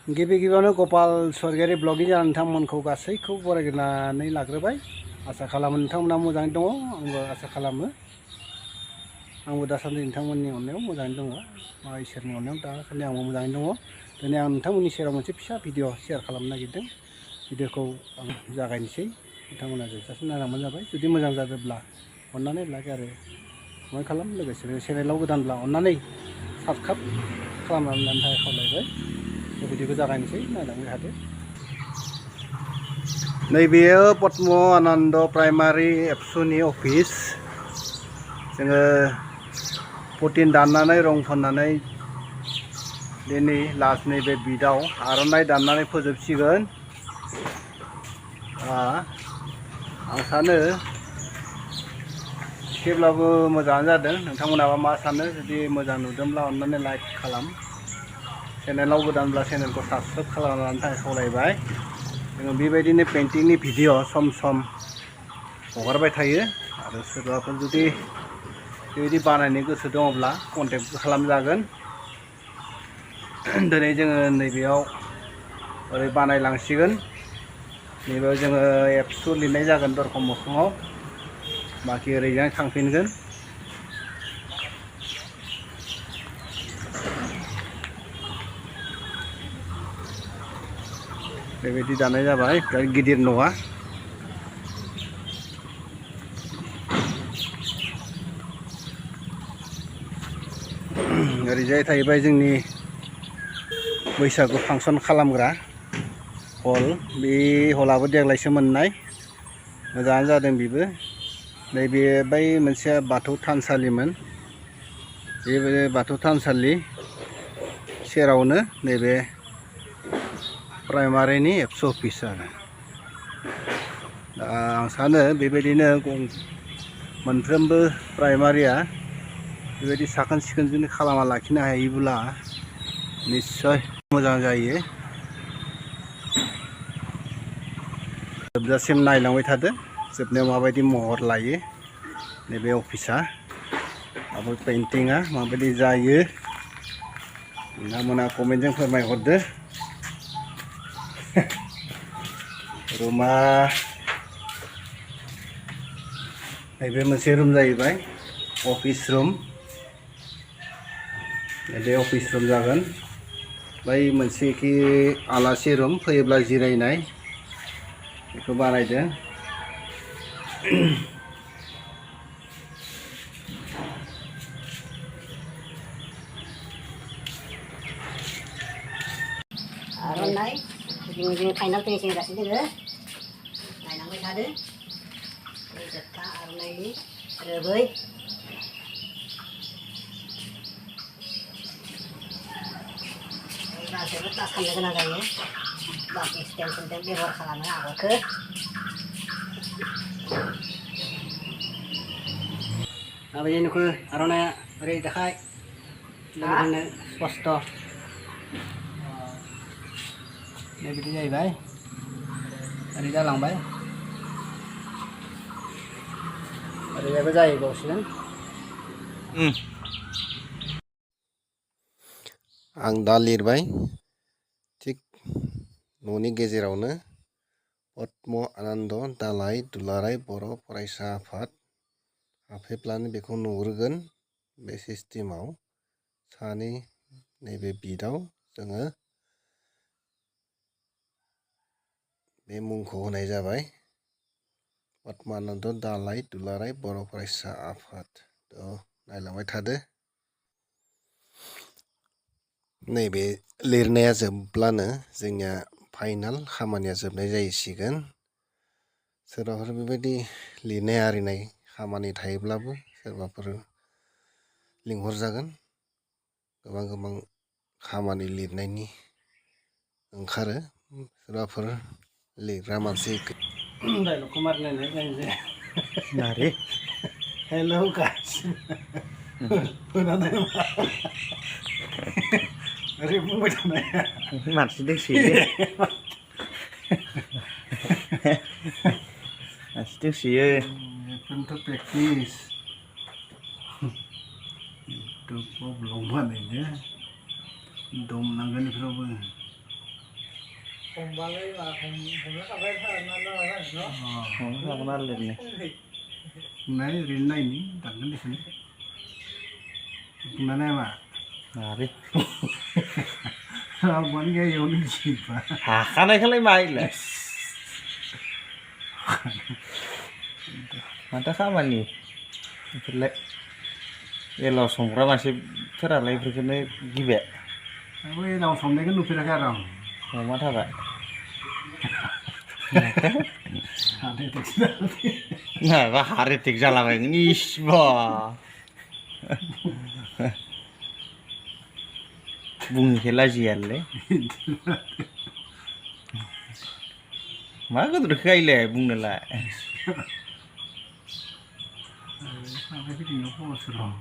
गिबि गिबियावनो गपाल स्वर्गियारि ब्लगनि जानानै नोंथांमोनखौ गासैखौ बरायग्रोनानै लाग्रोबाय। आसा खालामो नोंथांमोना मोजाङै दङ, आंबो आसा खालामो। आंबो दासान्दि नोंथांमोननि अननायाव मोजाङै दङ, इसोरनि अननायाव दासान्दि आंबो मोजाङै दङ। दिनै आं नोंथांमोननि सेराव मोनसे फिसा भिडिअ शेयार खालामनो नागिरदों। भिडिअखौ आं जागायनोसै, नोंथांमोना जोबजासिम नायलांबानो जाबाय। जुदि मोजां जादोंब्ला अननानै लाइक आरो कमेन्ट खालाम, लोगोसे चेनेलाव गोदानब्ला अननानै साबस्क्राइब खालामनानै लानो थाखाय खावलायबाय। भिडिअखौ जागायनोसै, नायलांबाय थादो। नैबेयो पद्म आनन्द प्राइमारि एबसुनि अफिस। जोङो पुटिन दाननानै रं फोननानै दिनै लास्ट नैबे बिटआव आर'नाइ दाननानै फोजोबसिगोन। आं सानो एसेब्लाबो मोजाङानो जादों। नोंथांमोनाबा मा सानो? जुदि मोजां नुदोंब्ला अननानै लाइक खालाम, चेनेलाव गोदानब्ला चेनेलखौ साबस्क्राइब खालामनानै थाखाय खावलायबाय। जोङो बेबायदिनो पेइन्टिंनि भिडिअ सम सम हगारबाय थायो, आरो सोरबाफोर जुदि बेबायदि बानायनो गोसो दङब्ला कन्टेक्ट खालामजागोन। दिनै जोङो नैबेयाव ओरै बानायलांसिगोन। नैबेयाव जोङो एबसु लिरनाय जागोन दरखं मोखाङाव, बाखि ओरैजाय थांफिनगोन। बेबायदि दानाय जाबाय, बिराद गिदिर नङा। ओरैजाय थाहैबाय जोंनि बैसागु फांसन खालामग्रा हल। बे हलाबो देग्लायसो मोननाय, मोजाङानो जादों बेबो। नैबे बै मोनसे बाथौ थानसालिमोन, बे बाथौ थानसालि सेरावनो नैबे प्राइमारिनि एबसु अफिस आरो। आं सानो बेबायदिनो मोनफ्रोमबो प्राइमारिया बेबायदि साखोन सिखोन जुदि खालामना लाखिनो हायोब्ला निस्सय मोजां जायो। जोबजासिम नायलांबाय थादो, जोबनायाव माबायदि महर लायो नैबे अफिसा, आरो पेइन्टिंआ माबायदि जायो नोंथांमोना कमेन्टजों फोरमायहरदो। रुमा नैबे मोनसे रुम जाहैबाय, अफिस रुम। बे अफिस रुम जागोन। बै मोनसेखि आलासि रुम, फैयोब्ला जिरायनाय, बेखौ बानायदों। Aronnai, ujung-ujung final finishing dah sini ke? Lain nampak ada. Ini dekat Aronnai ni, ada boy. Ini dah sebut tak kena kena gaya. Bagi stem dia buat salah mana aku ke? Apa jadi nuku Aronnai beri dekai, lebih sposto. बेबायदि जाहैबाय, ओरै जालांबाय, ओरैजायबो जाहैबावसिगोन। आं दा लिरबाय, थिग न'नि गेजेरावनो पद्म आनन्द दालाइ दुलाराय बर' फरायसा आफाद हाबफैब्लानो बेखौ नुग्रोगोन। बे सिस्टेमाव सानि नैबे बिटआव जोङो बे मुंखौ होनाय जाबाय, पद्म'आनन्द दालाइ दुलाराय बर' फरायसा आफाद। नायलांबाय थादो। नैबे लिरनाया जोबब्लानो जोंनिया फाइनाल खामानिया जोबनाय जाहैसिगोन। सोरबाफोर बेबायदि लिरनाय आरिनाय खामानि थायोब्लाबो सोरबाफोर लिंहरजागोन। गोबां खामानि लिरनायनि ओंखारो, सोरबाफोर लिरग्रा मानसि डायलगखौ मारिनायनाय जायो। Nari. हेलौ गाइस, खोनादों ओरै बुंबाय थानाया Masih sih. Masih sih. बेफोरनोथ' प्रेक्टिस। इउटुबाव ब्लग बानायनो दम नांगोन बेफोरावबो। Không ăn lên này. Này đến này ní tặng cái gì nữa. Nó này mà. Nari. Muốn nghe yêu nó gì mà. Khá này khá lấy mày lại. Mata khá mà nhỉ. Thật lệ. Đây là sống ra mà sẽ thật là lấy cái này ghi vẽ. Ôi đâu sống đấy cái nụ phía ra đâu. Không mắt thật vậy. Nah, wah hari tiga lah yang ini, boh. Bunyi kela jial le. Mana tu dekai le bung nela. Sampai ke sini apa sudah.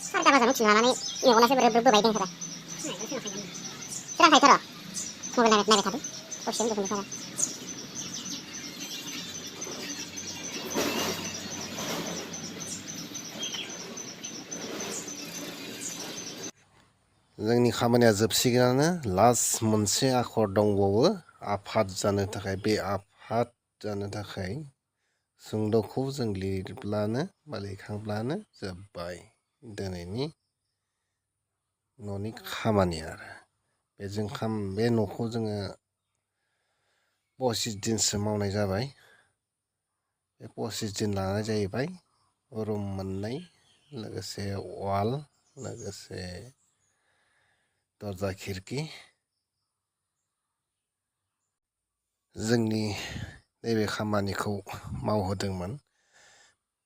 Sarka bahasa nucin mana ni? Ni orang saya berbaik dengan saya. Serang saya terus. Mobil naik naik tadi. Ocean tu pun sana. जोंनि खामानिया जोबसिगोनानो last मोनसे आखर दंबावो आफाद जानो थाखाय बे आफाद जानो थाखाय सुंद'खौ जों लिरब्लानो बा लिरखांब्लानो जोब्बाय दिनैनि न'नि खामानि आरो बे न'खौ जोङो 25 दिनसो मावनाय जाबाय बे 25 दिन लानाय जाहैबाय रुम मोननै लोगोसे वाल लोगोसे दरजा खिरखि जोंनि नैबे खामानिखौ मावहोदोंमोन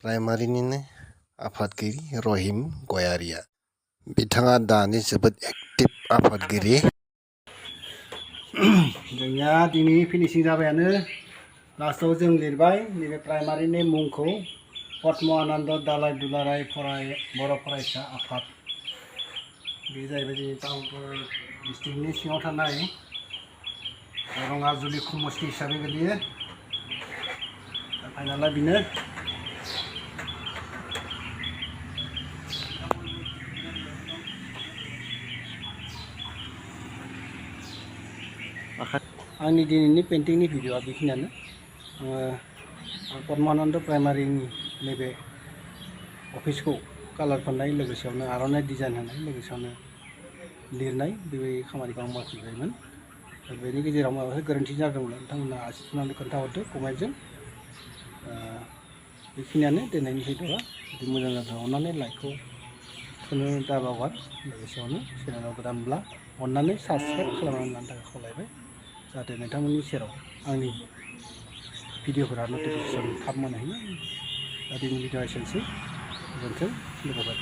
प्राइमारिनिनो आफादगिरि रहिम गयारिया बिथाङा दानि जोबोद एक्टिभ आफादगिरि जोंनिया दिनै फिनिशिं जाबायानो लास्टआव जों लिरबाय नैबे प्राइमारिनि मुंखौ पद्म'आनन्द दालाय दुलाराय बर' फरायसा आफाद बे जाहैबाय जोंनि तामुलपुर डिस्ट्रिक्टनि सिङाव थानाय रङाजुलि समस्ति हिसाबै गोलैयो फाइनाला बेनो आंनि दिनैनि पेन्टिंनि भिडिअ'आ बेखिनियानो पद्म'आनन्द प्राइमारिनि नैबे अफिसखौ कालार फोननाय लोगोसेयावनो आर'नाइ डिजाइन होनाय लोगोसेयावनो लिरनाय बेबायदि खामानिखौ आं मावफैबायमोन बेनि गेजेराव माबाफोर गोरोन्थि जादोंब्ला नोंथांमोना आसि थुनानै खोन्थाहरदो कमेन्टजों बेखिनियानो दिनैनि भिडिअ'आ जुदि मोजां जादों अननानै लाइकखौ थुनो दाबावगार लोगोसेयावनो चेनेलाव गोदानब्ला अननानै साबस्क्राइब खालामनानै लानो थाखाय खावलायबाय जाहाथे नोंथांमोननि सेराव आंनि भिडिअ'फोरा नटिफिकेसन थाब मोनहैयो दा दिनैनि भिडिअ'आ एसेनोसै गोजोन्थों लोगोफोर